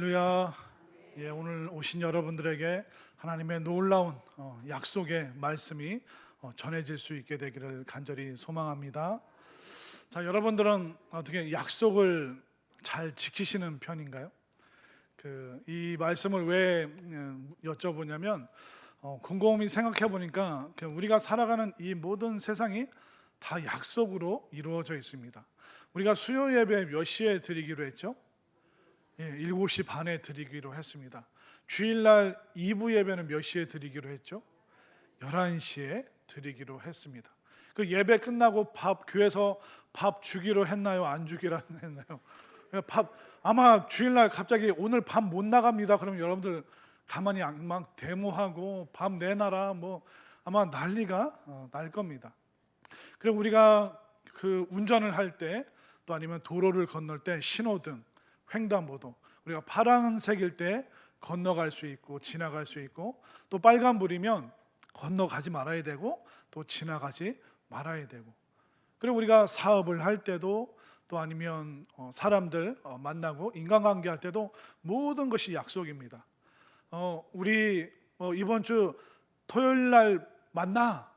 할렐루야. 오늘 오신 여러분들에게 하나님의 놀라운 약속의 말씀이 전해질 수 있게 되기를 간절히 소망합니다. 자, 여러분들은 어떻게 약속을 잘 지키시는 편인가요? 이 말씀을 왜 여쭤보냐면 곰곰이 생각해 보니까 우리가 살아가는 이 모든 세상이 다 약속으로 이루어져 있습니다. 우리가 수요 예배 몇 시에 드리기로 했죠? 7시 반에 드리기로 했습니다. 주일날 2부 예배는 몇 시에 드리기로 했죠? 11시에 드리기로 했습니다. 그 예배 끝나고 교회에서 밥 주기로 했나요? 안 주기로 했나요? 아마 주일날 갑자기 오늘 밥 못 나갑니다. 그러면 여러분들 가만히 막 데모하고 밥 내놔라 아마 난리가 날 겁니다. 그리고 우리가 운전을 할 때 또 아니면 도로를 건널 때 신호등, 횡단보도, 우리가 파란색일 때 건너갈 수 있고 지나갈 수 있고, 또 빨간불이면 건너가지 말아야 되고 또 지나가지 말아야 되고, 그리고 우리가 사업을 할 때도 또 아니면 사람들 만나고 인간관계 할 때도 모든 것이 약속입니다. 우리 이번 주 토요일 날 만나,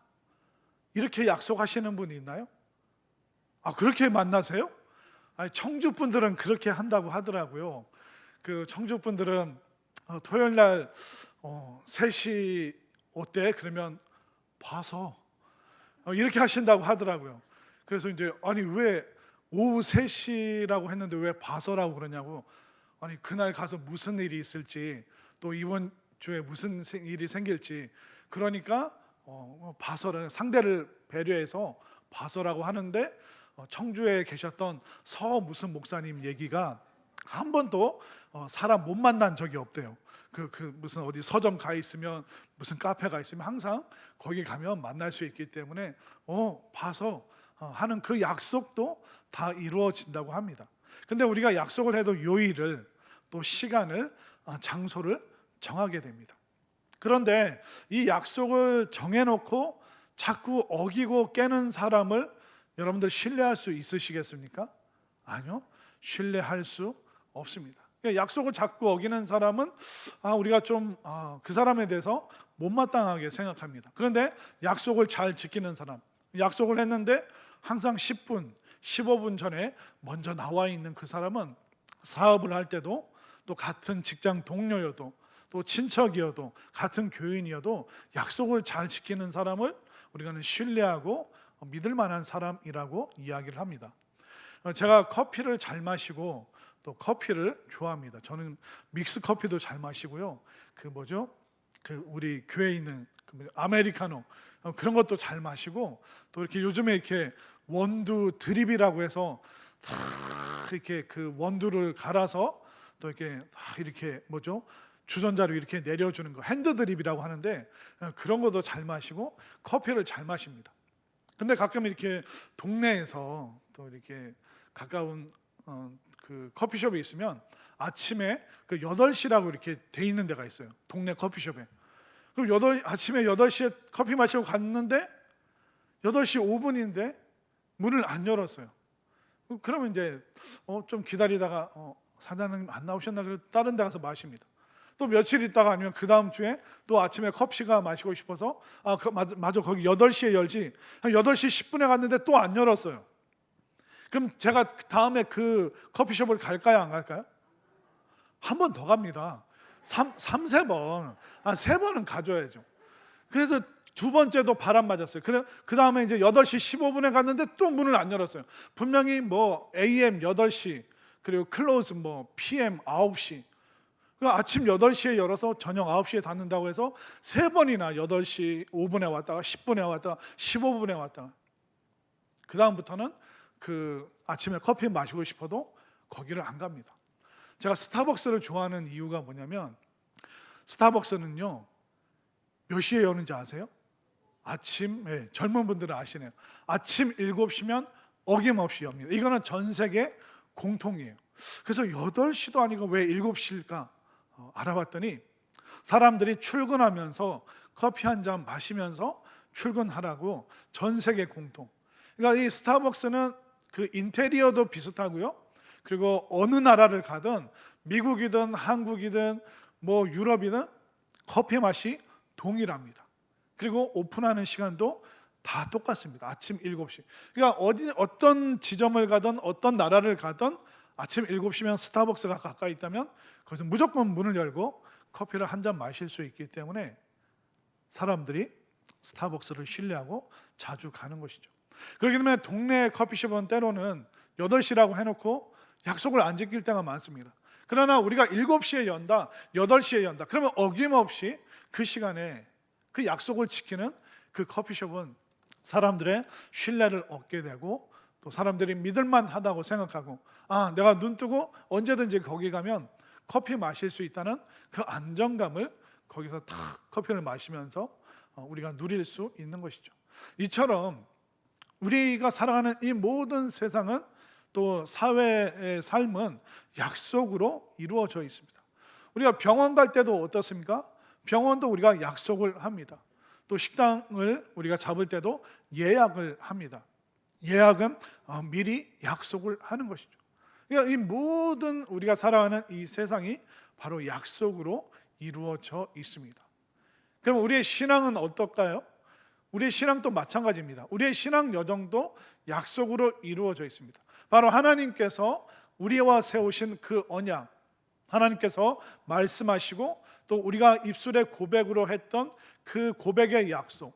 이렇게 약속하시는 분이 있나요? 그렇게 만나세요? 청주 분들은 그렇게 한다고 하더라고요. 청주 분들은 토요일 날 3시 어때? 그러면 봐서 이렇게 하신다고 하더라고요. 그래서 이제 왜 오후 3시라고 했는데 왜 봐서라고 그러냐고. 그날 가서 무슨 일이 있을지, 또 이번 주에 무슨 일이 생길지, 그러니까 봐서라, 상대를 배려해서 봐서라고 하는데, 청주에 계셨던 무슨 목사님 얘기가 한 번도 사람 못 만난 적이 없대요. 무슨 어디 서점 가 있으면, 무슨 카페 가 있으면 항상 거기 가면 만날 수 있기 때문에 봐서 하는 그 약속도 다 이루어진다고 합니다. 근데 우리가 약속을 해도 요일을, 또 시간을, 장소를 정하게 됩니다. 그런데 이 약속을 정해놓고 자꾸 어기고 깨는 사람을 여러분들 신뢰할 수 있으시겠습니까? 아니요, 신뢰할 수 없습니다. 약속을 자꾸 어기는 사람은 우리가 좀 그 사람에 대해서 못마땅하게 생각합니다. 그런데 약속을 잘 지키는 사람, 약속을 했는데 항상 10분, 15분 전에 먼저 나와 있는 그 사람은 사업을 할 때도, 또 같은 직장 동료여도, 또 친척이어도, 같은 교인이어도 약속을 잘 지키는 사람을 우리가 신뢰하고 믿을 만한 사람이라고 이야기를 합니다. 제가 커피를 잘 마시고 또 커피를 좋아합니다. 저는 믹스 커피도 잘 마시고요. 우리 교회에 있는 아메리카노, 그런 것도 잘 마시고, 또 이렇게 요즘에 이렇게 원두 드립이라고 해서 이렇게 원두를 갈아서 또 이렇게 주전자로 이렇게 내려주는 거, 핸드 드립이라고 하는데, 그런 것도 잘 마시고 커피를 잘 마십니다. 근데 가끔 이렇게 동네에서 또 이렇게 가까운 커피숍에 있으면 아침에 8시라고 이렇게 돼 있는 데가 있어요. 동네 커피숍에. 그럼 아침에 8시에 커피 마시고 갔는데 8시 5분인데 문을 안 열었어요. 그러면 이제 좀 기다리다가 사장님 안 나오셨나, 그래서 다른 데 가서 마십니다. 또 며칠 있다가, 아니면 그 다음 주에 또 아침에 커피가 마시고 싶어서 맞아, 거기 8시에 열지, 한 8시 10분에 갔는데 또 안 열었어요. 그럼 제가 다음에 그 커피숍을 갈까요, 안 갈까요? 한 번 더 갑니다. 3-4번, 3번은 가줘야죠. 그래서 두 번째도 바람 맞았어요. 그 다음에 이제 8시 15분에 갔는데 또 문을 안 열었어요. 분명히 AM 8시, 그리고 클로즈 PM 9시, 아침 8시에 열어서 저녁 9시에 닫는다고 해서 3번이나 8시 5분에 왔다가 10분에 왔다가 15분에 왔다가, 그 다음부터는 아침에 커피 마시고 싶어도 거기를 안 갑니다. 제가 스타벅스를 좋아하는 이유가 뭐냐면, 스타벅스는요 몇 시에 여는지 아세요? 젊은 분들은 아시네요. 아침 7시면 어김없이 엽니다. 이거는 전 세계 공통이에요. 그래서 8시도 아니고 왜 7시일까 알아봤더니, 사람들이 출근하면서 커피 한 잔 마시면서 출근하라고, 전 세계 공통. 그러니까 이 스타벅스는 인테리어도 비슷하고요, 그리고 어느 나라를 가든 미국이든 한국이든 뭐 유럽이든 커피 맛이 동일합니다. 그리고 오픈하는 시간도 다 똑같습니다. 아침 7시. 그러니까 어떤 지점을 가든 어떤 나라를 가든 아침 7시면 스타벅스가 가까이 있다면 거기서 무조건 문을 열고 커피를 한 잔 마실 수 있기 때문에 사람들이 스타벅스를 신뢰하고 자주 가는 것이죠. 그렇기 때문에 동네 커피숍은 때로는 8시라고 해놓고 약속을 안 지킬 때가 많습니다. 그러나 우리가 7시에 연다, 8시에 연다. 그러면 어김없이 그 시간에 그 약속을 지키는 그 커피숍은 사람들의 신뢰를 얻게 되고 또 사람들이 믿을만하다고 생각하고 내가 눈 뜨고 언제든지 거기 가면 커피 마실 수 있다는 그 안정감을 거기서 탁 커피를 마시면서 우리가 누릴 수 있는 것이죠. 이처럼 우리가 살아가는 이 모든 세상은 또 사회의 삶은 약속으로 이루어져 있습니다. 우리가 병원 갈 때도 어떻습니까? 병원도 우리가 약속을 합니다. 또 식당을 우리가 잡을 때도 예약을 합니다. 예약은 미리 약속을 하는 것이죠. 그러니까 이 모든 우리가 살아가는 이 세상이 바로 약속으로 이루어져 있습니다. 그럼 우리의 신앙은 어떨까요? 우리의 신앙도 마찬가지입니다. 우리의 신앙 여정도 약속으로 이루어져 있습니다. 바로 하나님께서 우리와 세우신 그 언약, 하나님께서 말씀하시고 또 우리가 입술의 고백으로 했던 그 고백의 약속,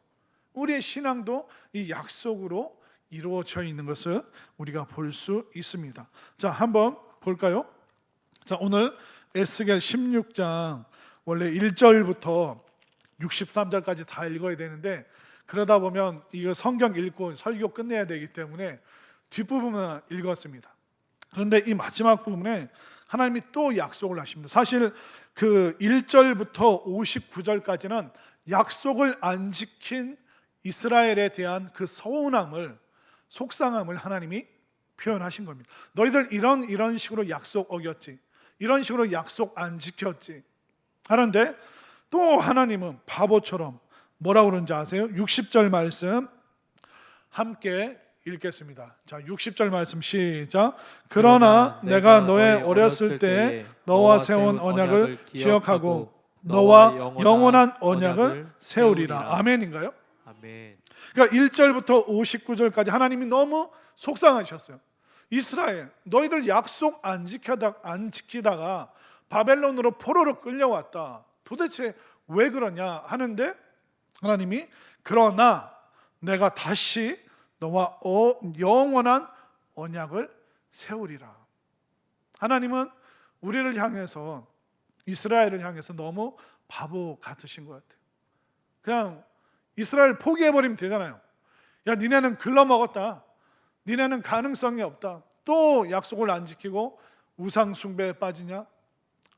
우리의 신앙도 이 약속으로 이루어져 있는 것을 우리가 볼 수 있습니다. 자, 한번 볼까요? 자, 오늘 에스겔 16장 원래 1절부터 63절까지 다 읽어야 되는데 그러다 보면 이거 성경 읽고 설교 끝내야 되기 때문에 뒷부분만 읽었습니다. 그런데 이 마지막 부분에 하나님이 또 약속을 하십니다. 사실 그 1절부터 59절까지는 약속을 안 지킨 이스라엘에 대한 그 서운함을, 속상함을 하나님이 표현하신 겁니다. 너희들 이런 식으로 약속 어겼지, 이런 식으로 약속 안 지켰지 하는데 또 하나님은 바보처럼 뭐라고 그러는지 아세요? 60절 말씀 함께 읽겠습니다. 자, 60절 말씀 시작. 그러나 내가 너의 어렸을 때에 너와 세운 언약을 기억하고 너와 영원한 언약을 세우리라. 아멘인가요? 아멘. 그러니까 1절부터 59절까지 하나님이 너무 속상하셨어요. 이스라엘, 너희들 약속 안 지키다가 바벨론으로 포로로 끌려왔다. 도대체 왜 그러냐 하는데 하나님이 그러나 내가 다시 너와 영원한 언약을 세우리라. 하나님은 우리를 향해서, 이스라엘을 향해서 너무 바보 같으신 것 같아요. 그냥 이스라엘 포기해버리면 되잖아요. 야, 니네는 글러먹었다, 니네는 가능성이 없다, 또 약속을 안 지키고 우상 숭배에 빠지냐,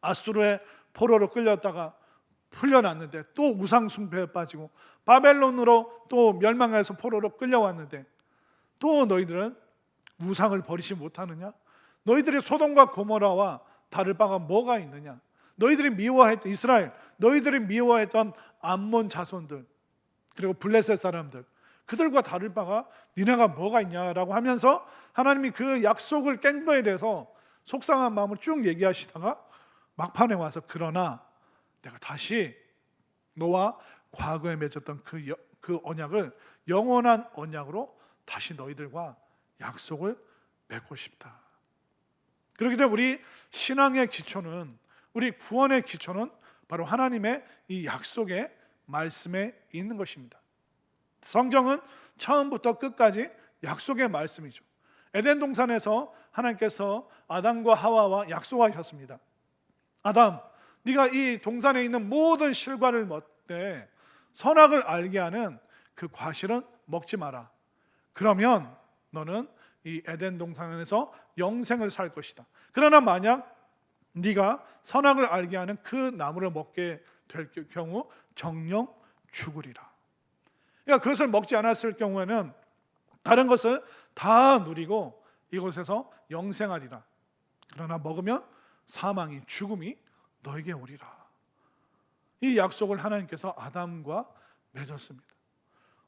아수르의 포로로 끌렸다가 풀려났는데 또 우상 숭배에 빠지고 바벨론으로 또 멸망해서 포로로 끌려왔는데 또 너희들은 우상을 버리지 못하느냐? 너희들이 소돔과 고모라와 다를 바가 뭐가 있느냐? 너희들이 미워했던 이스라엘, 너희들이 미워했던 암몬 자손들, 그리고 블레셋 사람들, 그들과 다를 바가 니네가 뭐가 있냐라고 하면서 하나님이 그 약속을 깬 거에 대해서 속상한 마음을 쭉 얘기하시다가 막판에 와서 그러나 내가 다시 너와 과거에 맺었던 그 언약을 영원한 언약으로 다시 너희들과 약속을 맺고 싶다. 그렇기 때문에 우리 신앙의 기초는, 우리 구원의 기초는 바로 하나님의 이 약속의 말씀에 있는 것입니다. 성경은 처음부터 끝까지 약속의 말씀이죠. 에덴 동산에서 하나님께서 아담과 하와와 약속하셨습니다. 아담, 네가 이 동산에 있는 모든 실과를 먹되 선악을 알게 하는 그 과실은 먹지 마라. 그러면 너는 이 에덴 동산에서 영생을 살 것이다. 그러나 만약 네가 선악을 알게 하는 그 나무를 먹게 될 경우 정령 죽으리라. 그러니까 그것을 먹지 않았을 경우에는 다른 것을 다 누리고 이곳에서 영생하리라. 그러나 먹으면 사망이, 죽음이 너에게 오리라. 이 약속을 하나님께서 아담과 맺었습니다.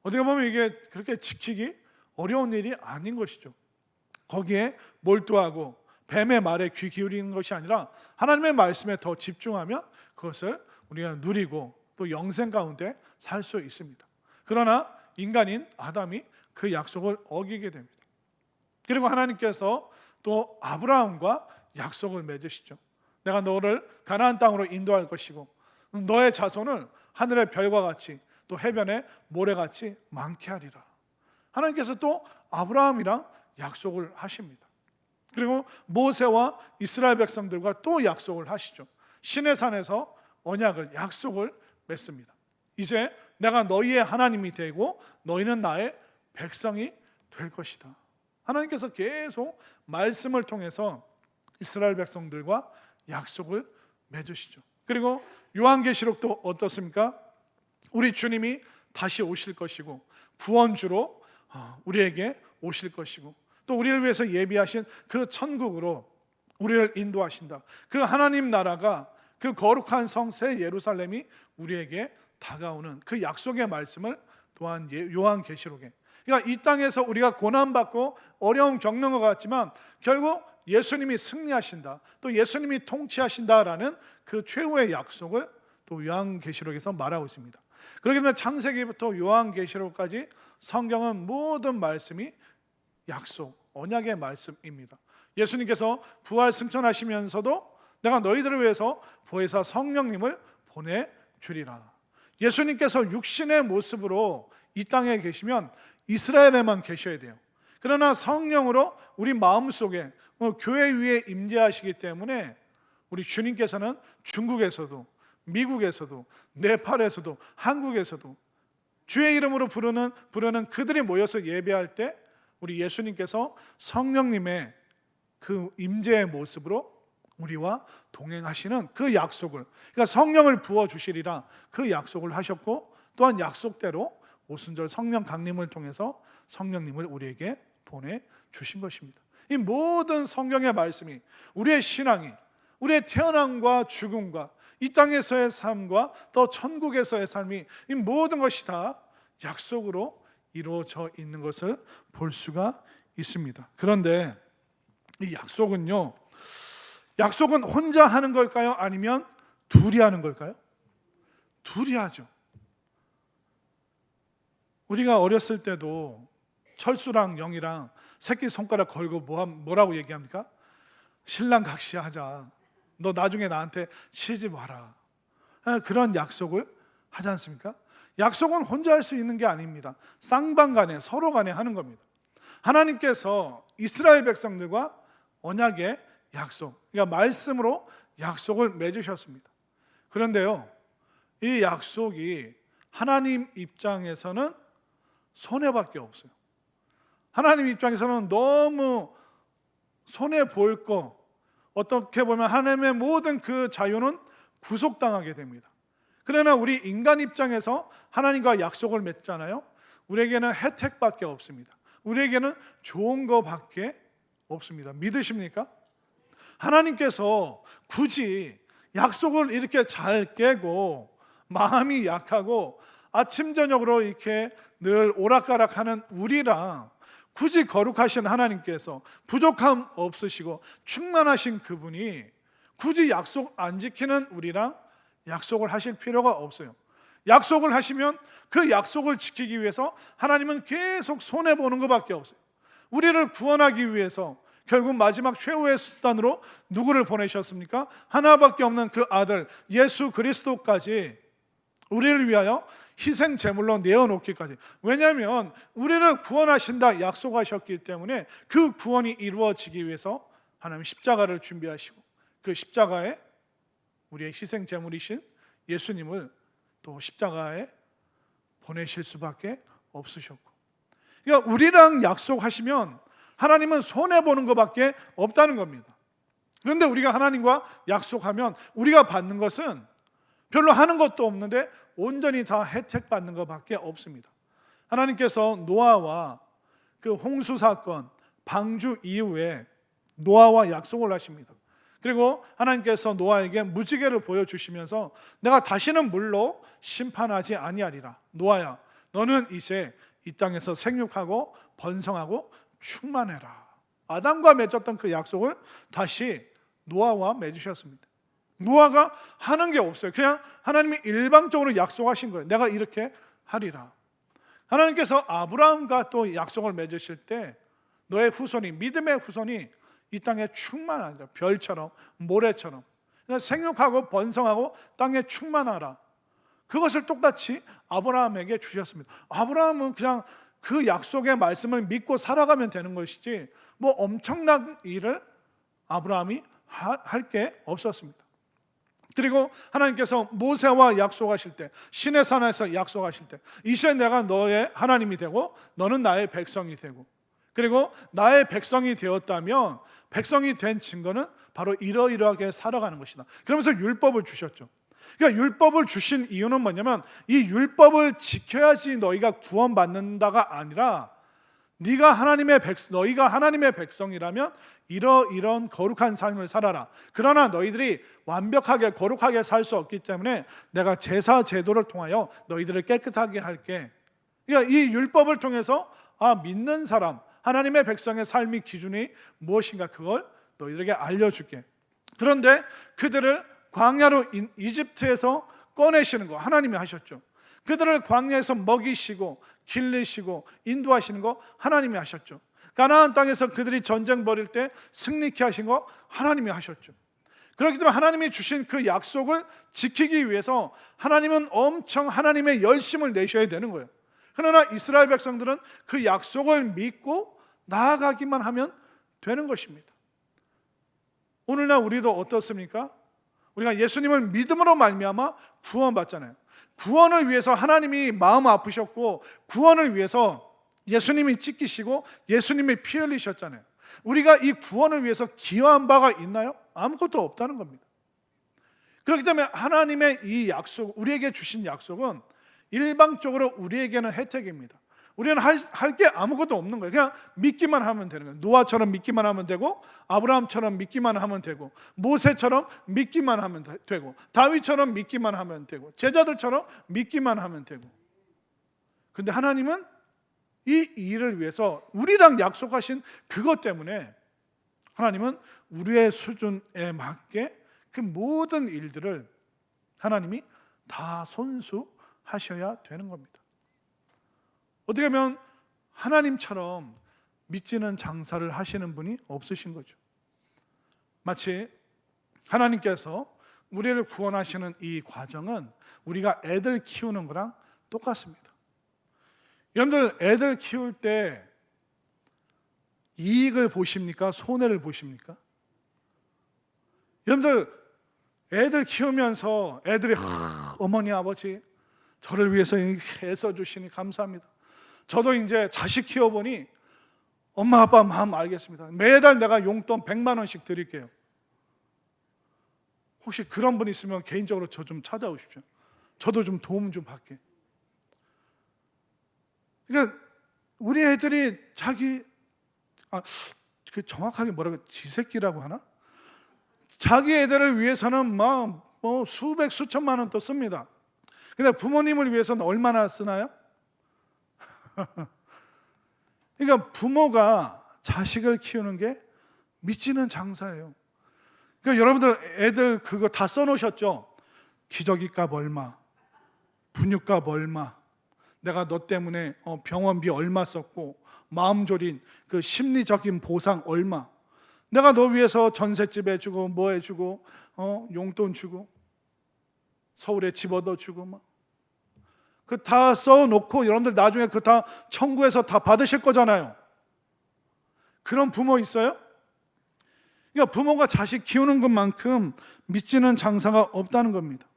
어떻게 보면 이게 그렇게 지키기 어려운 일이 아닌 것이죠. 거기에 몰두하고 뱀의 말에 귀 기울이는 것이 아니라 하나님의 말씀에 더 집중하면 그것을 우리가 누리고 또 영생 가운데 살 수 있습니다. 그러나 인간인 아담이 그 약속을 어기게 됩니다. 그리고 하나님께서 또 아브라함과 약속을 맺으시죠. 내가 너를 가나안 땅으로 인도할 것이고 너의 자손을 하늘의 별과 같이 또 해변의 모래같이 많게 하리라. 하나님께서 또 아브라함이랑 약속을 하십니다. 그리고 모세와 이스라엘 백성들과 또 약속을 하시죠. 시내산에서 언약을 약속을 맺습니다. 이제 내가 너희의 하나님이 되고 너희는 나의 백성이 될 것이다. 하나님께서 계속 말씀을 통해서 이스라엘 백성들과 약속을 맺으시죠. 그리고 요한계시록도 어떻습니까? 우리 주님이 다시 오실 것이고 구원주로 우리에게 오실 것이고 또 우리를 위해서 예비하신 그 천국으로 우리를 인도하신다. 그 하나님 나라가 그 거룩한 성 새 예루살렘이 우리에게 다가오는 그 약속의 말씀을 또한 요한계시록에, 그러니까 이 땅에서 우리가 고난받고 어려움 겪는 것 같지만 결국 예수님이 승리하신다, 또 예수님이 통치하신다라는 그 최후의 약속을 또 요한계시록에서 말하고 있습니다. 그렇기 때문에 창세기부터 요한계시록까지 성경은 모든 말씀이 약속, 언약의 말씀입니다. 예수님께서 부활 승천하시면서도 내가 너희들을 위해서 보혜사 성령님을 보내주리라. 예수님께서 육신의 모습으로 이 땅에 계시면 이스라엘에만 계셔야 돼요. 그러나 성령으로 우리 마음속에 교회 위에 임재하시기 때문에 우리 주님께서는 중국에서도 미국에서도 네팔에서도 한국에서도 주의 이름으로 부르는 그들이 모여서 예배할 때 우리 예수님께서 성령님의 그 임재의 모습으로 우리와 동행하시는 그 약속을, 그러니까 성령을 부어주시리라 그 약속을 하셨고, 또한 약속대로 오순절 성령 강림을 통해서 성령님을 우리에게 보내주신 것입니다. 이 모든 성경의 말씀이 우리의 신앙이, 우리의 태어남과 죽음과 이 땅에서의 삶과 또 천국에서의 삶이 이 모든 것이 다 약속으로 이루어져 있는 것을 볼 수가 있습니다. 그런데 이 약속은 혼자 하는 걸까요? 아니면 둘이 하는 걸까요? 둘이 하죠. 우리가 어렸을 때도 철수랑 영이랑 새끼 손가락 걸고 뭐라고 얘기합니까? 신랑 각시하자. 너 나중에 나한테 시집 와라. 그런 약속을 하지 않습니까? 약속은 혼자 할 수 있는 게 아닙니다. 쌍방 간에, 서로 간에 하는 겁니다. 하나님께서 이스라엘 백성들과 언약의 약속, 그러니까 말씀으로 약속을 맺으셨습니다. 그런데요, 이 약속이 하나님 입장에서는 손해밖에 없어요. 하나님 입장에서는 너무 손해볼 거, 어떻게 보면 하나님의 모든 그 자유는 구속당하게 됩니다. 그러나 우리 인간 입장에서 하나님과 약속을 맺잖아요. 우리에게는 혜택밖에 없습니다. 우리에게는 좋은 거밖에 없습니다. 믿으십니까? 하나님께서 굳이 약속을 이렇게 잘 깨고 마음이 약하고 아침 저녁으로 이렇게 늘 오락가락하는 우리랑 굳이 거룩하신 하나님께서 부족함 없으시고 충만하신 그분이 굳이 약속 안 지키는 우리랑 약속을 하실 필요가 없어요. 약속을 하시면 그 약속을 지키기 위해서 하나님은 계속 손해보는 것밖에 없어요. 우리를 구원하기 위해서 결국 마지막 최후의 수단으로 누구를 보내셨습니까? 하나밖에 없는 그 아들 예수 그리스도까지 우리를 위하여 희생 제물로 내어놓기까지. 왜냐하면 우리를 구원하신다 약속하셨기 때문에 그 구원이 이루어지기 위해서 하나님 십자가를 준비하시고 그 십자가에 우리의 희생 제물이신 예수님을 또 십자가에 보내실 수밖에 없으셨고, 그러니까 우리랑 약속하시면 하나님은 손해보는 것밖에 없다는 겁니다. 그런데 우리가 하나님과 약속하면 우리가 받는 것은 별로 하는 것도 없는데 온전히 다 혜택받는 것밖에 없습니다. 하나님께서 노아와 그 홍수 사건, 방주 이후에 노아와 약속을 하십니다. 그리고 하나님께서 노아에게 무지개를 보여주시면서 내가 다시는 물로 심판하지 아니하리라. 노아야, 너는 이제 이 땅에서 생육하고 번성하고 충만해라. 아담과 맺었던 그 약속을 다시 노아와 맺으셨습니다. 노아가 하는 게 없어요. 그냥 하나님이 일방적으로 약속하신 거예요. 내가 이렇게 하리라. 하나님께서 아브라함과 또 약속을 맺으실 때 너의 후손이, 믿음의 후손이 이 땅에 충만하리라. 별처럼 모래처럼 생육하고 번성하고 땅에 충만하라. 그것을 똑같이 아브라함에게 주셨습니다. 아브라함은 그냥 그 약속의 말씀을 믿고 살아가면 되는 것이지 뭐 엄청난 일을 아브라함이 할 게 없었습니다. 그리고 하나님께서 모세와 약속하실 때, 시내 산에서 약속하실 때, 이제 내가 너의 하나님이 되고 너는 나의 백성이 되고, 그리고 나의 백성이 되었다면 백성이 된 증거는 바로 이러이러하게 살아가는 것이다. 그러면서 율법을 주셨죠. 그러니까 율법을 주신 이유는 뭐냐면 이 율법을 지켜야지 너희가 구원받는다가 아니라 너희가 하나님의 백성이라면 이런 거룩한 삶을 살아라. 그러나 너희들이 완벽하게 거룩하게 살 수 없기 때문에 내가 제사 제도를 통하여 너희들을 깨끗하게 할게. 그러니까 이 율법을 통해서 믿는 사람, 하나님의 백성의 삶의 기준이 무엇인가 그걸 너희들에게 알려줄게. 그런데 그들을 광야로 이집트에서 꺼내시는 거 하나님이 하셨죠. 그들을 광야에서 먹이시고 길리시고 인도하시는 거 하나님이 하셨죠. 가나안 땅에서 그들이 전쟁 벌일 때 승리케 하신 거 하나님이 하셨죠. 그렇기 때문에 하나님이 주신 그 약속을 지키기 위해서 하나님은 엄청 하나님의 열심을 내셔야 되는 거예요. 그러나 이스라엘 백성들은 그 약속을 믿고 나아가기만 하면 되는 것입니다. 오늘날 우리도 어떻습니까? 우리가 예수님을 믿음으로 말미암아 구원받잖아요. 구원을 위해서 하나님이 마음 아프셨고 구원을 위해서 예수님이 찢기시고 예수님이 피 흘리셨잖아요. 우리가 이 구원을 위해서 기여한 바가 있나요? 아무것도 없다는 겁니다. 그렇기 때문에 하나님의 이 약속, 우리에게 주신 약속은 일방적으로 우리에게는 혜택입니다. 우리는 할 게 아무것도 없는 거예요. 그냥 믿기만 하면 되는 거예요. 노아처럼 믿기만 하면 되고, 아브라함처럼 믿기만 하면 되고, 모세처럼 믿기만 하면 되고, 다윗처럼 믿기만 하면 되고, 제자들처럼 믿기만 하면 되고. 근데 하나님은 이 일을 위해서 우리랑 약속하신 그것 때문에 하나님은 우리의 수준에 맞게 그 모든 일들을 하나님이 다 손수하셔야 되는 겁니다. 어떻게 보면 하나님처럼 믿지는 장사를 하시는 분이 없으신 거죠. 마치 하나님께서 우리를 구원하시는 이 과정은 우리가 애들 키우는 거랑 똑같습니다. 여러분들 애들 키울 때 이익을 보십니까? 손해를 보십니까? 여러분들 애들 키우면서 애들이 어머니 아버지 저를 위해서 애써주시니 감사합니다. 저도 이제 자식 키워보니 엄마 아빠 마음 알겠습니다. 매달 내가 용돈 100만 원씩 드릴게요. 혹시 그런 분 있으면 개인적으로 저 좀 찾아오십시오. 저도 좀 도움 좀 받게. 그러니까 우리 애들이 그 정확하게 뭐라고 지새끼라고 하나? 자기 애들을 위해서는 뭐 수백 수천만 원 또 씁니다. 근데 부모님을 위해서는 얼마나 쓰나요? 그러니까 부모가 자식을 키우는 게 믿지는 장사예요. 그러니까 여러분들 애들 그거 다 써놓으셨죠? 기저귀값 얼마, 분유값 얼마, 내가 너 때문에 병원비 얼마 썼고, 마음 졸인 그 심리적인 보상 얼마, 내가 너 위해서 전셋집 해주고 뭐 해주고 용돈 주고 서울에 집 얻어주고 막 그 다 써놓고 여러분들 나중에 그 다 청구해서 다 받으실 거잖아요. 그런 부모 있어요? 그러니까 부모가 자식 키우는 것만큼 믿지는 장사가 없다는 겁니다.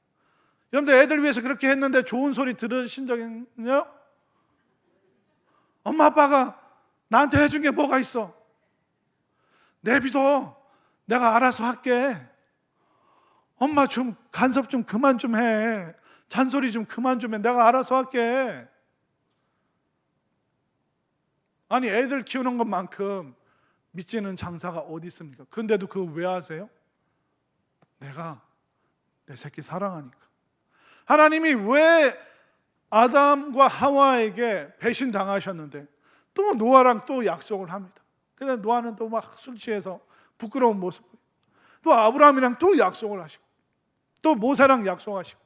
여러분들 애들 위해서 그렇게 했는데 좋은 소리 들으신 적 있나요? 엄마 아빠가 나한테 해준 게 뭐가 있어? 내비둬. 내가 알아서 할게. 엄마 좀 간섭 좀 그만 좀 해. 잔소리 좀 그만 좀 해. 내가 알아서 할게. 아니 애들 키우는 것만큼 믿지는 장사가 어디 있습니까? 근데도 그거 왜 하세요? 내가 내 새끼 사랑하니까. 하나님이 왜 아담과 하와에게 배신당하셨는데 또 노아랑 또 약속을 합니다. 근데 노아는 또 막 술 취해서 부끄러운 모습. 또 아브라함이랑 또 약속을 하시고, 또 모세랑 약속하시고,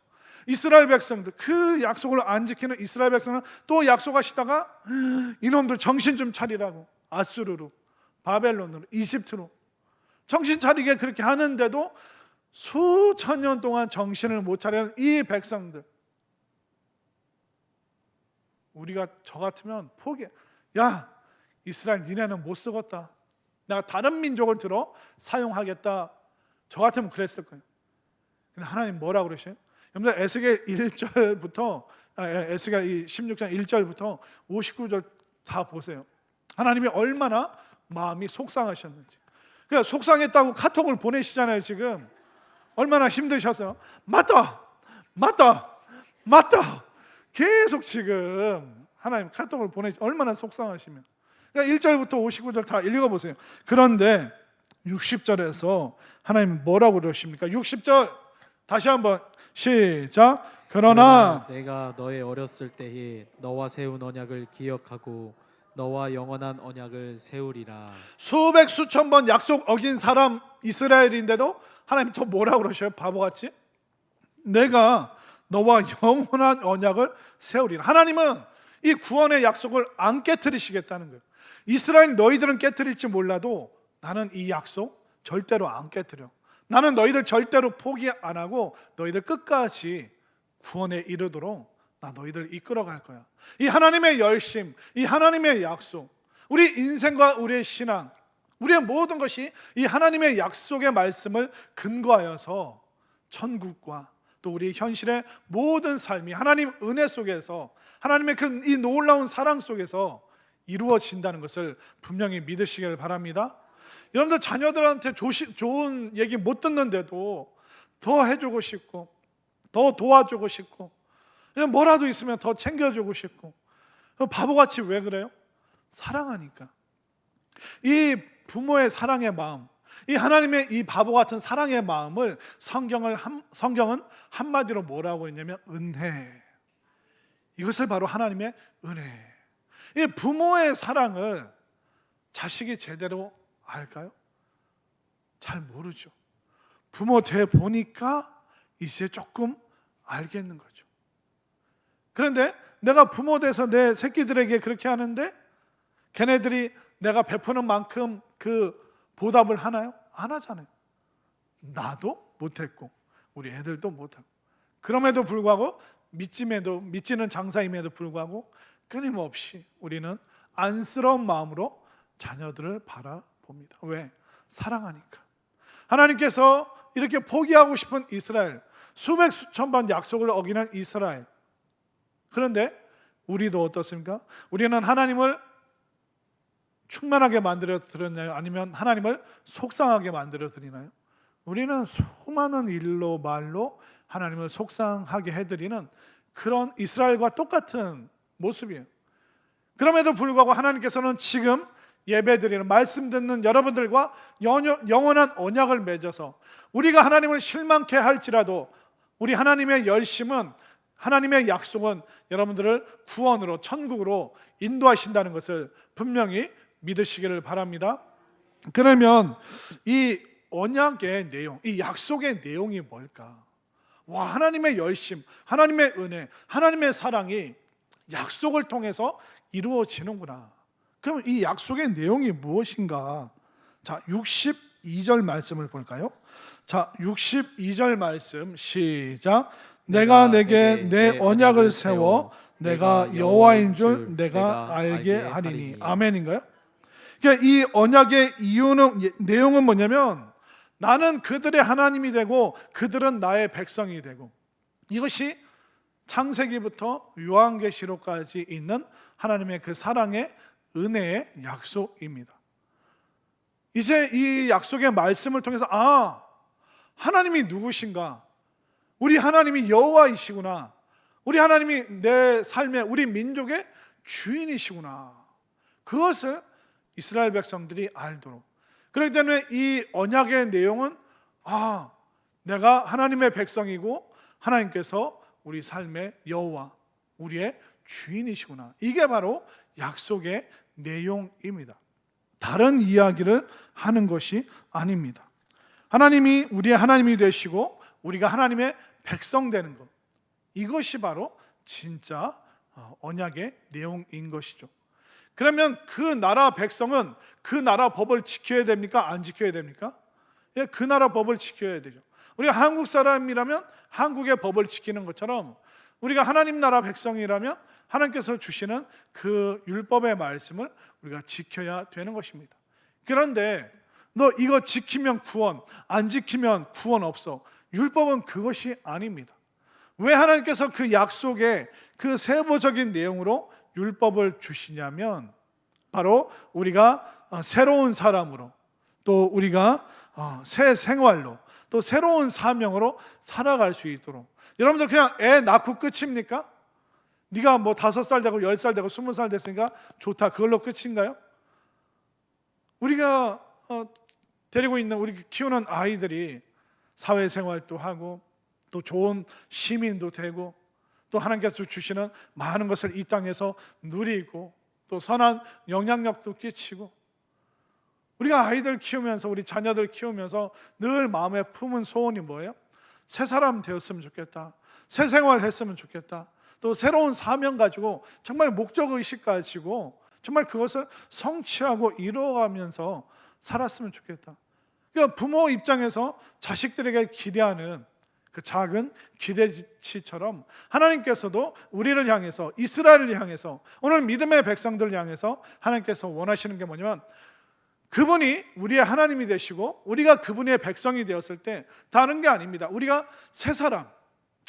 이스라엘 백성들 그 약속을 안 지키는 이스라엘 백성은 또 약속하시다가 이놈들 정신 좀 차리라고 아수르로, 바벨론으로, 이집트로 정신 차리게 그렇게 하는데도 수천 년 동안 정신을 못 차리는 이 백성들, 우리가 저 같으면 포기. 야, 이스라엘 니네는 못 쓰겠다. 내가 다른 민족을 들어 사용하겠다. 저 같으면 그랬을 거예요. 근데 하나님 뭐라고 그러셔요? 여러분들 에스겔 1절부터 에스겔 16장 1절부터 59절 다 보세요. 하나님이 얼마나 마음이 속상하셨는지. 그러니까 속상했다고 카톡을 보내시잖아요. 지금 얼마나 힘드셔서 맞다 계속 지금 하나님 카톡을 얼마나 속상하시면. 그러니까 1절부터 59절 다 읽어보세요. 그런데 60절에서 하나님 뭐라고 그러십니까? 60절 다시 한번 시작. 그러나 내가 너의 어렸을 때에 너와 세운 언약을 기억하고 너와 영원한 언약을 세우리라. 수백 수천 번 약속 어긴 사람 이스라엘인데도 하나님 또 뭐라고 그러셔요? 바보같이? 내가 너와 영원한 언약을 세우리라. 하나님은 이 구원의 약속을 안 깨트리시겠다는 거예요. 이스라엘 너희들은 깨트릴지 몰라도 나는 이 약속 절대로 안 깨트려. 나는 너희들 절대로 포기 안 하고 너희들 끝까지 구원에 이르도록 나 너희들 이끌어 갈 거야. 이 하나님의 열심, 이 하나님의 약속, 우리 인생과 우리의 신앙, 우리의 모든 것이 이 하나님의 약속의 말씀을 근거하여서 천국과 또 우리 현실의 모든 삶이 하나님 은혜 속에서 하나님의 그 이 놀라운 사랑 속에서 이루어진다는 것을 분명히 믿으시길 바랍니다. 여러분들 자녀들한테 좋은 얘기 못 듣는데도 더 해주고 싶고 더 도와주고 싶고 그냥 뭐라도 있으면 더 챙겨주고 싶고, 바보같이 왜 그래요? 사랑하니까. 이 부모의 사랑의 마음, 이 하나님의 이 바보 같은 사랑의 마음을 성경은 한마디로 뭐라고 했냐면 은혜. 이것을 바로 하나님의 은혜. 이 부모의 사랑을 자식이 제대로 알까요? 잘 모르죠. 부모 돼 보니까 이제 조금 알겠는 거죠. 그런데 내가 부모 돼서 내 새끼들에게 그렇게 하는데 걔네들이 내가 베푸는 만큼 그 보답을 하나요? 안 하잖아요. 나도 못했고 우리 애들도 못하고, 그럼에도 불구하고 믿지는 장사임에도 불구하고 끊임없이 우리는 안쓰러운 마음으로 자녀들을 바라봅니다. 왜? 사랑하니까. 하나님께서 이렇게 포기하고 싶은 이스라엘, 수백 수천 번 약속을 어기는 이스라엘. 그런데 우리도 어떻습니까? 우리는 하나님을 충만하게 만들어 드렸나요? 아니면 하나님을 속상하게 만들어 드리나요? 우리는 수많은 일로 말로 하나님을 속상하게 해드리는 그런 이스라엘과 똑같은 모습이에요. 그럼에도 불구하고 하나님께서는 지금 예배드리는 말씀 듣는 여러분들과 영원한 언약을 맺어서 우리가 하나님을 실망케 할지라도 우리 하나님의 열심은, 하나님의 약속은 여러분들을 구원으로 천국으로 인도하신다는 것을 분명히 믿으시기를 바랍니다. 그러면 이 언약의 내용, 이 약속의 내용이 뭘까? 와, 하나님의 열심, 하나님의 은혜, 하나님의 사랑이 약속을 통해서 이루어지는구나. 그럼 이 약속의 내용이 무엇인가? 자, 62절 말씀을 볼까요? 자, 62절 말씀 시작. 내가 내게 내 언약을 세워 내가 여호와인 줄 내가 알게 하리니. 아멘인가요? 그러니까 이 언약의 내용은 뭐냐면 나는 그들의 하나님이 되고 그들은 나의 백성이 되고, 이것이 창세기부터 요한계시록까지 있는 하나님의 그 사랑의 은혜의 약속입니다. 이제 이 약속의 말씀을 통해서 하나님이 누구신가? 우리 하나님이 여호와이시구나. 우리 하나님이 내 삶의, 우리 민족의 주인이시구나. 그것을 이스라엘 백성들이 알도록. 그렇기 때문에 이 언약의 내용은 내가 하나님의 백성이고 하나님께서 우리 삶의 여호와, 우리의 주인이시구나. 이게 바로 약속의 내용입니다. 다른 이야기를 하는 것이 아닙니다. 하나님이 우리의 하나님이 되시고 우리가 하나님의 백성 되는 것, 이것이 바로 진짜 언약의 내용인 것이죠. 그러면 그 나라 백성은 그 나라 법을 지켜야 됩니까? 안 지켜야 됩니까? 예, 그 나라 법을 지켜야 되죠. 우리가 한국 사람이라면 한국의 법을 지키는 것처럼 우리가 하나님 나라 백성이라면 하나님께서 주시는 그 율법의 말씀을 우리가 지켜야 되는 것입니다. 그런데 너 이거 지키면 구원, 안 지키면 구원 없어. 율법은 그것이 아닙니다. 왜 하나님께서 그 약속의 그 세부적인 내용으로 율법을 주시냐면 바로 우리가 새로운 사람으로, 또 우리가 새 생활로, 또 새로운 사명으로 살아갈 수 있도록. 여러분들 그냥 애 낳고 끝입니까? 네가 뭐 5살 되고 10살 되고 20살 됐으니까 좋다, 그걸로 끝인가요? 우리가 데리고 있는, 우리 키우는 아이들이 사회생활도 하고 또 좋은 시민도 되고 또 하나님께서 주시는 많은 것을 이 땅에서 누리고 또 선한 영향력도 끼치고, 우리가 아이들 키우면서, 우리 자녀들 키우면서 늘 마음에 품은 소원이 뭐예요? 새 사람 되었으면 좋겠다, 새 생활 했으면 좋겠다, 또 새로운 사명 가지고 정말 목적의식 가지고 정말 그것을 성취하고 이루어가면서 살았으면 좋겠다. 그러니까 부모 입장에서 자식들에게 기대하는 그 작은 기대치처럼 하나님께서도 우리를 향해서, 이스라엘을 향해서, 오늘 믿음의 백성들을 향해서 하나님께서 원하시는 게 뭐냐면 그분이 우리의 하나님이 되시고 우리가 그분의 백성이 되었을 때 다른 게 아닙니다. 우리가 새 사람,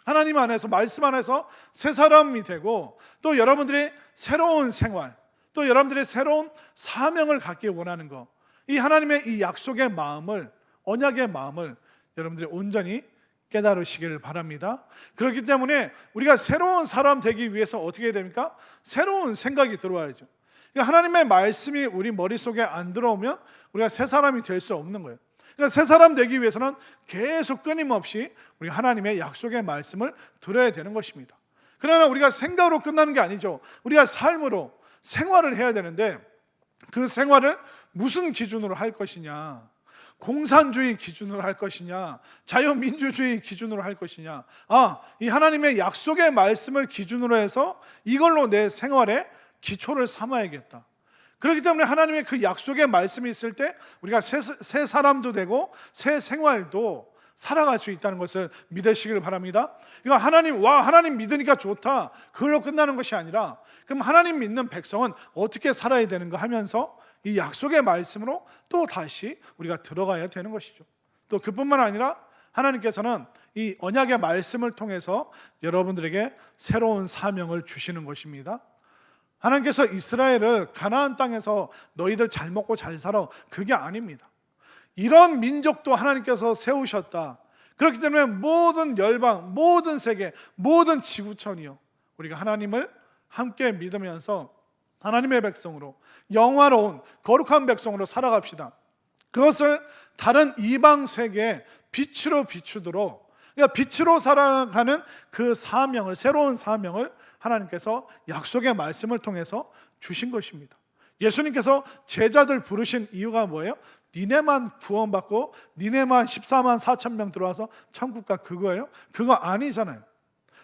하나님 안에서, 말씀 안에서 새 사람이 되고 또 여러분들의 새로운 생활, 또 여러분들의 새로운 사명을 갖기 원하는 것, 이 하나님의 이 약속의 마음을, 언약의 마음을 여러분들이 온전히 깨달으시기를 바랍니다. 그렇기 때문에 우리가 새로운 사람 되기 위해서 어떻게 해야 됩니까? 새로운 생각이 들어와야죠. 그러니까 하나님의 말씀이 우리 머릿속에 안 들어오면 우리가 새 사람이 될 수 없는 거예요. 그러니까 새 사람 되기 위해서는 계속 끊임없이 우리 하나님의 약속의 말씀을 들어야 되는 것입니다. 그러나 우리가 생각으로 끝나는 게 아니죠. 우리가 삶으로 생활을 해야 되는데 그 생활을 무슨 기준으로 할 것이냐, 공산주의 기준으로 할 것이냐, 자유민주주의 기준으로 할 것이냐, 이 하나님의 약속의 말씀을 기준으로 해서 이걸로 내 생활의 기초를 삼아야겠다. 그렇기 때문에 하나님의 그 약속의 말씀이 있을 때 우리가 새 사람도 되고 새 생활도 살아갈 수 있다는 것을 믿으시길 바랍니다. 그러니까 하나님 믿으니까 좋다, 그걸로 끝나는 것이 아니라 그럼 하나님 믿는 백성은 어떻게 살아야 되는가 하면서 이 약속의 말씀으로 또 다시 우리가 들어가야 되는 것이죠. 또 그뿐만 아니라 하나님께서는 이 언약의 말씀을 통해서 여러분들에게 새로운 사명을 주시는 것입니다. 하나님께서 이스라엘을 가나안 땅에서 너희들 잘 먹고 잘 살아, 그게 아닙니다. 이런 민족도 하나님께서 세우셨다. 그렇기 때문에 모든 열방, 모든 세계, 모든 지구촌이요, 우리가 하나님을 함께 믿으면서 하나님의 백성으로, 영화로운 거룩한 백성으로 살아갑시다. 그것을 다른 이방 세계에 빛으로 비추도록, 그러니까 빛으로 살아가는 그 사명을, 새로운 사명을 하나님께서 약속의 말씀을 통해서 주신 것입니다. 예수님께서 제자들 부르신 이유가 뭐예요? 니네만 구원받고 니네만 14만 4천 명 들어와서 천국 가, 그거예요? 그거 아니잖아요.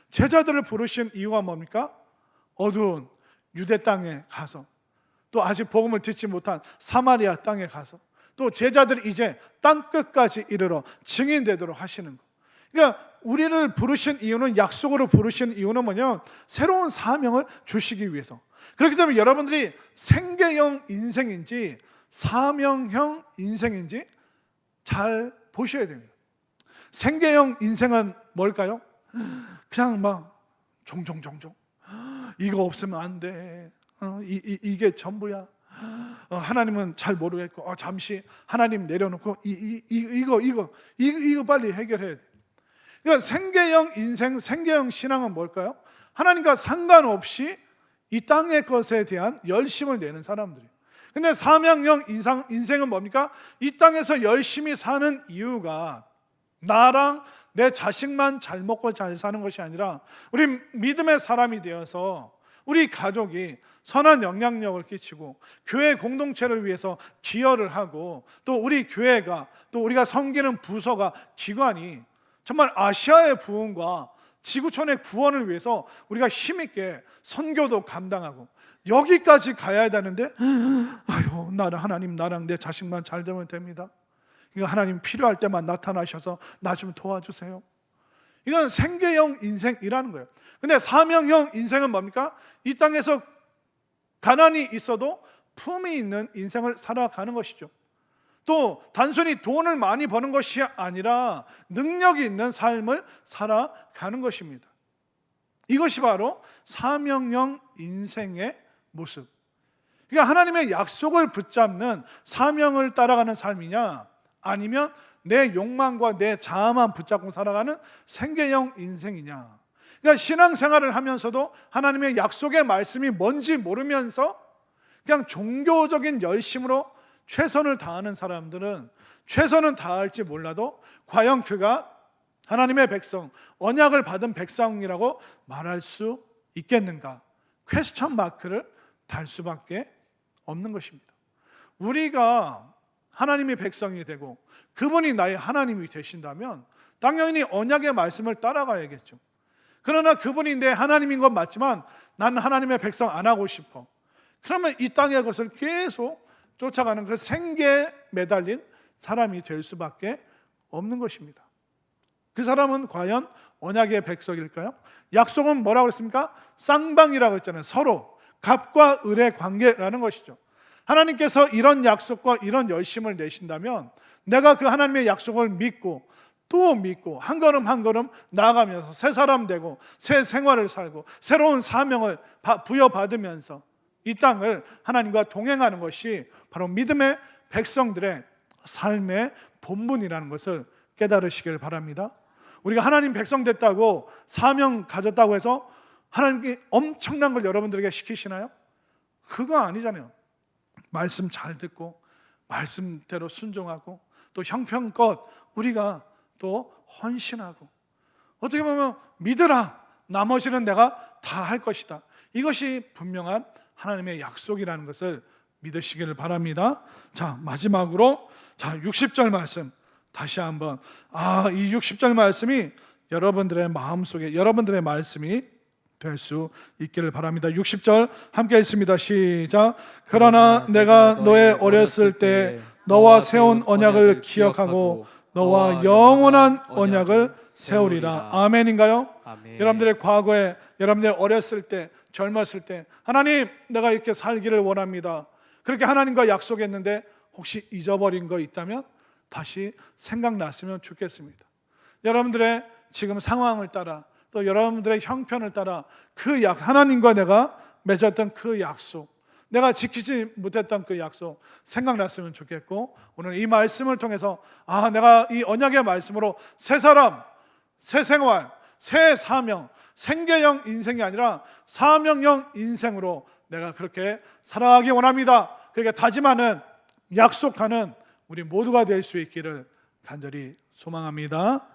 제자들을 부르신 이유가 뭡니까? 어두운 유대 땅에 가서, 또 아직 복음을 듣지 못한 사마리아 땅에 가서, 또 제자들이 이제 땅 끝까지 이르러 증인되도록 하시는 것. 그러니까 우리를 부르신 이유는, 약속으로 부르신 이유는 뭐냐? 새로운 사명을 주시기 위해서. 그렇기 때문에 여러분들이 생계형 인생인지 사명형 인생인지 잘 보셔야 됩니다. 생계형 인생은 뭘까요? 그냥 막 종종종종, 이거 없으면 안 돼, 이게 전부야, 하나님은 잘 모르겠고, 잠시 하나님 내려놓고 이거 빨리 해결해야 돼. 그러니까 생계형 인생, 생계형 신앙은 뭘까요? 하나님과 상관없이 이 땅의 것에 대한 열심을 내는 사람들이에요. 근데 사명형 인생은 뭡니까? 이 땅에서 열심히 사는 이유가 나랑 내 자식만 잘 먹고 잘 사는 것이 아니라 우리 믿음의 사람이 되어서 우리 가족이 선한 영향력을 끼치고 교회 공동체를 위해서 기여를 하고 또 우리 교회가 또 우리가 섬기는 부서가 기관이 정말 아시아의 부흥과 지구촌의 구원을 위해서 우리가 힘있게 선교도 감당하고 여기까지 가야 되는데 아유 하나님 나랑 내 자식만 잘 되면 됩니다. 이거 하나님 필요할 때만 나타나셔서 나 좀 도와주세요. 이건 생계형 인생이라는 거예요. 근데 사명형 인생은 뭡니까? 이 땅에서 가난이 있어도 품이 있는 인생을 살아가는 것이죠. 또 단순히 돈을 많이 버는 것이 아니라 능력이 있는 삶을 살아가는 것입니다. 이것이 바로 사명형 인생의 모습. 그러니까 하나님의 약속을 붙잡는 사명을 따라가는 삶이냐, 아니면 내 욕망과 내 자아만 붙잡고 살아가는 생계형 인생이냐. 그러니까 신앙생활을 하면서도 하나님의 약속의 말씀이 뭔지 모르면서 그냥 종교적인 열심으로 최선을 다하는 사람들은 최선은 다할지 몰라도 과연 그가 하나님의 백성, 언약을 받은 백성이라고 말할 수 있겠는가? 퀘스천 마크를 달 수밖에 없는 것입니다. 우리가 하나님의 백성이 되고 그분이 나의 하나님이 되신다면 당연히 언약의 말씀을 따라가야겠죠. 그러나 그분이 내 하나님인 건 맞지만 나는 하나님의 백성 안 하고 싶어. 그러면 이 땅의 것을 계속 쫓아가는 그 생계에 매달린 사람이 될 수밖에 없는 것입니다. 그 사람은 과연 언약의 백성일까요? 약속은 뭐라고 그랬습니까? 쌍방이라고 했잖아요. 서로 갑과 을의 관계라는 것이죠. 하나님께서 이런 약속과 이런 열심을 내신다면 내가 그 하나님의 약속을 믿고 또 믿고 한 걸음 한 걸음 나아가면서 새 사람 되고 새 생활을 살고 새로운 사명을 부여받으면서 이 땅을 하나님과 동행하는 것이 바로 믿음의 백성들의 삶의 본분이라는 것을 깨달으시길 바랍니다. 우리가 하나님 백성 됐다고 사명 가졌다고 해서 하나님께 엄청난 걸 여러분들에게 시키시나요? 그거 아니잖아요. 말씀 잘 듣고 말씀대로 순종하고 또 형편껏 우리가 또 헌신하고 어떻게 보면 믿으라, 나머지는 내가 다 할 것이다. 이것이 분명한 하나님의 약속이라는 것을 믿으시기를 바랍니다. 자, 마지막으로 60절 말씀 다시 한번 이 60절 말씀이 여러분들의 마음속에 여러분들의 말씀이 될 수 있기를 바랍니다. 60절 함께 읽습니다. 시작. 그러나 내가 너의 어렸을 때 너와 세운 언약을 기억하고 너와 영원한 언약을 세우리라. 아멘인가요? 아멘. 여러분들의 과거에 여러분들의 어렸을 때 젊었을 때 하나님 내가 이렇게 살기를 원합니다. 그렇게 하나님과 약속했는데 혹시 잊어버린 거 있다면 다시 생각났으면 좋겠습니다. 여러분들의 지금 상황을 따라 또 여러분들의 형편을 따라 하나님과 내가 맺었던 그 약속, 내가 지키지 못했던 그 약속 생각났으면 좋겠고 오늘 이 말씀을 통해서 내가 이 언약의 말씀으로 새 사람, 새 생활, 새 사명, 생계형 인생이 아니라 사명형 인생으로 내가 그렇게 살아가기 원합니다. 그렇게 다짐하는 약속하는 우리 모두가 될 수 있기를 간절히 소망합니다.